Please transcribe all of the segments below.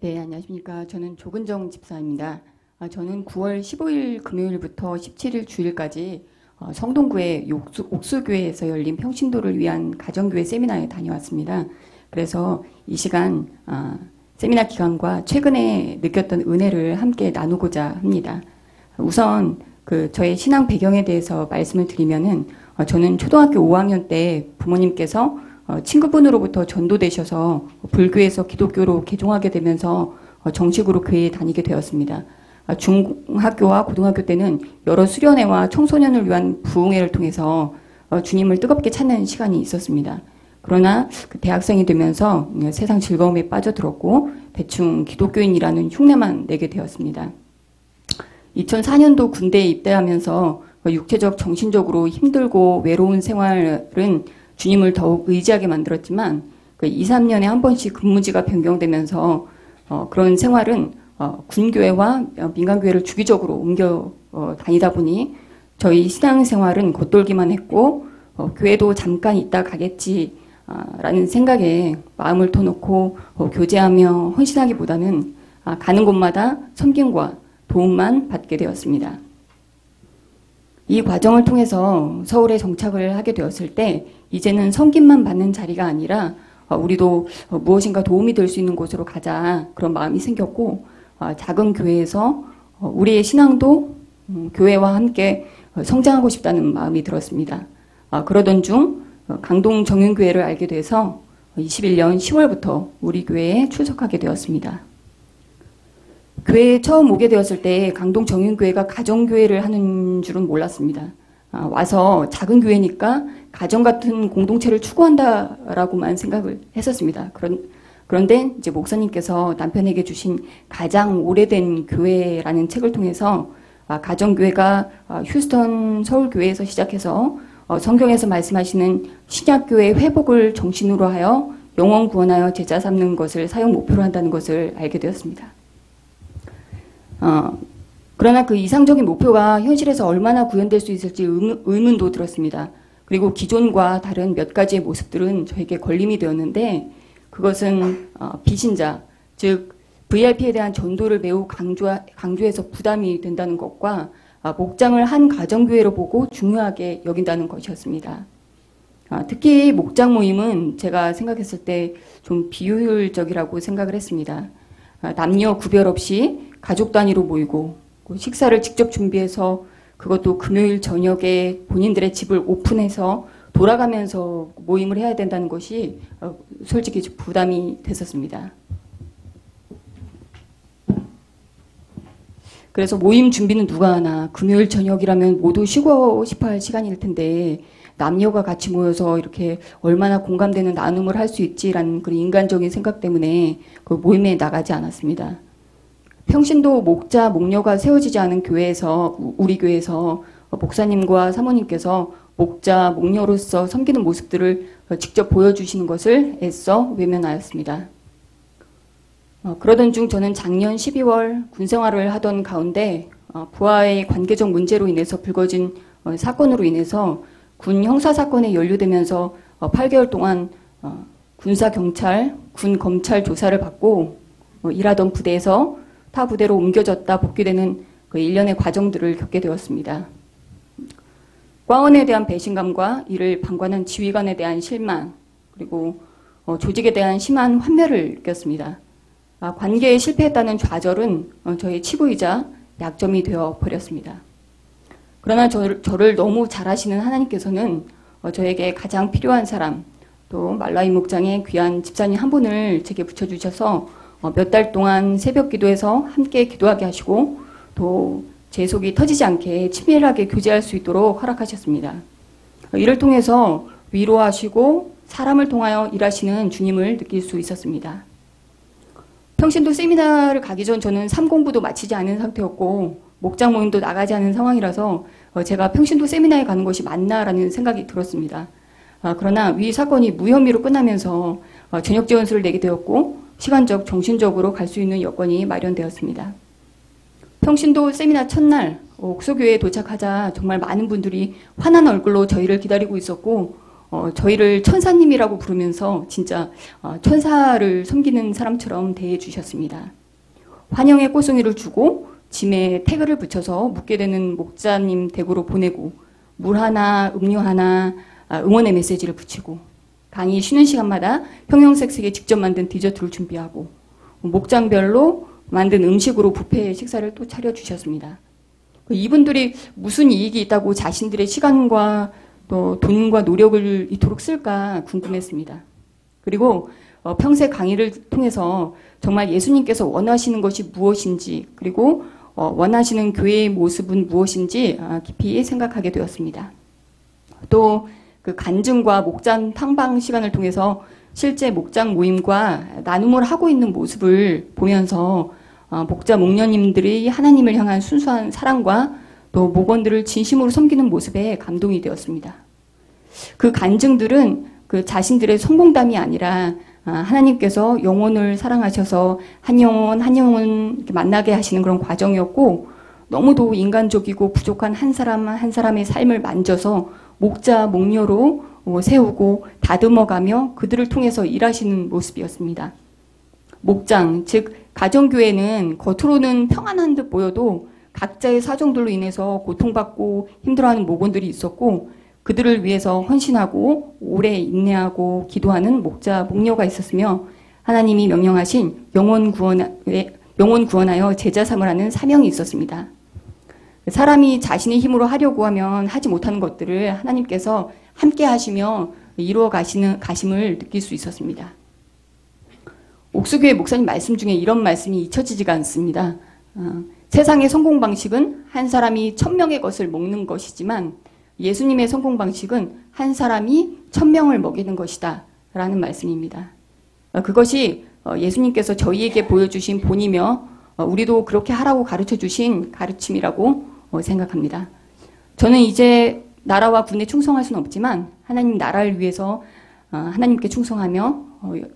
네, 안녕하십니까. 저는 조근정 집사입니다. 저는 9월 15일 금요일부터 17일 주일까지 성동구의 옥수교회에서 열린 평신도를 위한 가정교회 세미나에 다녀왔습니다. 그래서 이 시간 세미나 기간과 최근에 느꼈던 은혜를 함께 나누고자 합니다. 우선 저의 신앙 배경에 대해서 말씀을 드리면은 저는 초등학교 5학년 때 부모님께서 친구분으로부터 전도되셔서 불교에서 기독교로 개종하게 되면서 정식으로 교회에 다니게 되었습니다. 중학교와 고등학교 때는 여러 수련회와 청소년을 위한 부흥회를 통해서 주님을 뜨겁게 찾는 시간이 있었습니다. 그러나 대학생이 되면서 세상 즐거움에 빠져들었고 대충 기독교인이라는 흉내만 내게 되었습니다. 2004년도 군대에 입대하면서 육체적, 정신적으로 힘들고 외로운 생활은 주님을 더욱 의지하게 만들었지만 2, 3년에 한 번씩 근무지가 변경되면서 그런 생활은 군교회와 민간교회를 주기적으로 옮겨 다니다 보니 저희 신앙생활은 겉돌기만 했고 교회도 잠깐 있다 가겠지 라는 생각에 마음을 터놓고 교제하며 헌신하기보다는 가는 곳마다 섬김과 도움만 받게 되었습니다. 이 과정을 통해서 서울에 정착을 하게 되었을 때 이제는 섬김만 받는 자리가 아니라 우리도 무엇인가 도움이 될 수 있는 곳으로 가자 그런 마음이 생겼고 작은 교회에서 우리의 신앙도 교회와 함께 성장하고 싶다는 마음이 들었습니다. 그러던 중 강동 정윤교회를 알게 돼서 21년 10월부터 우리 교회에 출석하게 되었습니다. 교회에 처음 오게 되었을 때 강동 정윤교회가 가정교회를 하는 줄은 몰랐습니다. 와서 작은 교회니까 가정 같은 공동체를 추구한다라고만 생각을 했었습니다. 그런데 이제 목사님께서 남편에게 주신 가장 오래된 교회라는 책을 통해서 가정교회가 휴스턴 서울교회에서 시작해서 성경에서 말씀하시는 신약교회의 회복을 정신으로 하여 영혼 구원하여 제자 삼는 것을 사용 목표로 한다는 것을 알게 되었습니다. 그러나 그 이상적인 목표가 현실에서 얼마나 구현될 수 있을지 의문도 들었습니다. 그리고 기존과 다른 몇 가지의 모습들은 저에게 걸림이 되었는데 그것은 비신자, 즉 VIP에 대한 전도를 매우 강조해서 부담이 된다는 것과 목장을 한 가정교회로 보고 중요하게 여긴다는 것이었습니다. 특히 목장 모임은 제가 생각했을 때 좀 비효율적이라고 생각을 했습니다. 남녀 구별 없이 가족 단위로 모이고 식사를 직접 준비해서 그것도 금요일 저녁에 본인들의 집을 오픈해서 돌아가면서 모임을 해야 된다는 것이 솔직히 부담이 됐었습니다. 그래서 모임 준비는 누가 하나, 금요일 저녁이라면 모두 쉬고 싶어 할 시간일 텐데 남녀가 같이 모여서 이렇게 얼마나 공감되는 나눔을 할 수 있지라는 그런 인간적인 생각 때문에 그 모임에 나가지 않았습니다. 평신도 목자, 목녀가 세워지지 않은 교회에서, 우리 교회에서 목사님과 사모님께서 목자, 목녀로서 섬기는 모습들을 직접 보여주시는 것을 애써 외면하였습니다. 그러던 중 저는 작년 12월 군 생활을 하던 가운데 부하의 관계적 문제로 인해서 불거진 사건으로 인해서 군 형사사건에 연루되면서 8개월 동안 군사경찰, 군검찰 조사를 받고 일하던 부대에서 타 부대로 옮겨졌다 복귀되는 그 일련의 과정들을 겪게 되었습니다. 과원에 대한 배신감과 이를 방관한 지휘관에 대한 실망, 그리고 조직에 대한 심한 환멸을 느꼈습니다. 관계에 실패했다는 좌절은 저의 치부이자 약점이 되어 버렸습니다. 그러나 저를 너무 잘 아시는 하나님께서는 저에게 가장 필요한 사람, 또 말라이 목장의 귀한 집사님 한 분을 제게 붙여주셔서 몇 달 동안 새벽 기도에서 함께 기도하게 하시고 또 제 속이 터지지 않게 친밀하게 교제할 수 있도록 허락하셨습니다. 이를 통해서 위로하시고 사람을 통하여 일하시는 주님을 느낄 수 있었습니다. 평신도 세미나를 가기 전 저는 삼공부도 마치지 않은 상태였고 목장 모임도 나가지 않은 상황이라서 제가 평신도 세미나에 가는 것이 맞나라는 생각이 들었습니다. 그러나 위 사건이 무혐의로 끝나면서 저녁 지원서를 내게 되었고 시간적, 정신적으로 갈 수 있는 여건이 마련되었습니다. 평신도 세미나 첫날 옥소교회에 도착하자 정말 많은 분들이 환한 얼굴로 저희를 기다리고 있었고 저희를 천사님이라고 부르면서 진짜 천사를 섬기는 사람처럼 대해 주셨습니다. 환영의 꽃송이를 주고 짐에 태그를 붙여서 묵게 되는 목자님 댁으로 보내고 물 하나, 음료 하나, 응원의 메시지를 붙이고 강의 쉬는 시간마다 형형색색의 직접 만든 디저트를 준비하고 목장별로 만든 음식으로 뷔페 식사를 또 차려주셨습니다. 이분들이 무슨 이익이 있다고 자신들의 시간과 또 돈과 노력을 이토록 쓸까 궁금했습니다. 그리고 평생 강의를 통해서 정말 예수님께서 원하시는 것이 무엇인지 그리고 원하시는 교회의 모습은 무엇인지 깊이 생각하게 되었습니다. 또 그 간증과 목장 탐방 시간을 통해서 실제 목장 모임과 나눔을 하고 있는 모습을 보면서 목자 목녀님들이 하나님을 향한 순수한 사랑과 또 목원들을 진심으로 섬기는 모습에 감동이 되었습니다. 그 간증들은 그 자신들의 성공담이 아니라 하나님께서 영혼을 사랑하셔서 한 영혼 만나게 하시는 그런 과정이었고 너무도 인간적이고 부족한 한 사람 한 사람의 삶을 만져서 목자 목녀로 세우고 다듬어가며 그들을 통해서 일하시는 모습이었습니다. 목장, 즉 가정교회는 겉으로는 평안한 듯 보여도 각자의 사정들로 인해서 고통받고 힘들어하는 목원들이 있었고 그들을 위해서 헌신하고 오래 인내하고 기도하는 목자 목녀가 있었으며 하나님이 명령하신 영혼 구원하여 제자 삼으라는 사명이 있었습니다. 사람이 자신의 힘으로 하려고 하면 하지 못하는 것들을 하나님께서 함께 하시며 이루어 가심을 느낄 수 있었습니다. 옥수교회 목사님 말씀 중에 이런 말씀이 잊혀지지가 않습니다. 세상의 성공 방식은 한 사람이 1000명의 것을 먹는 것이지만 예수님의 성공 방식은 한 사람이 1000명을 먹이는 것이다 라는 말씀입니다. 그것이 예수님께서 저희에게 보여주신 본이며 우리도 그렇게 하라고 가르쳐 주신 가르침이라고 생각합니다. 저는 이제 나라와 군에 충성할 수는 없지만 하나님 나라를 위해서 하나님께 충성하며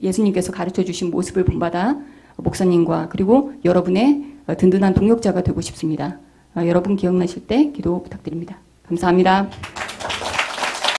예수님께서 가르쳐 주신 모습을 본받아 목사님과 그리고 여러분의 든든한 동역자가 되고 싶습니다. 여러분 기억나실 때 기도 부탁드립니다. 감사합니다.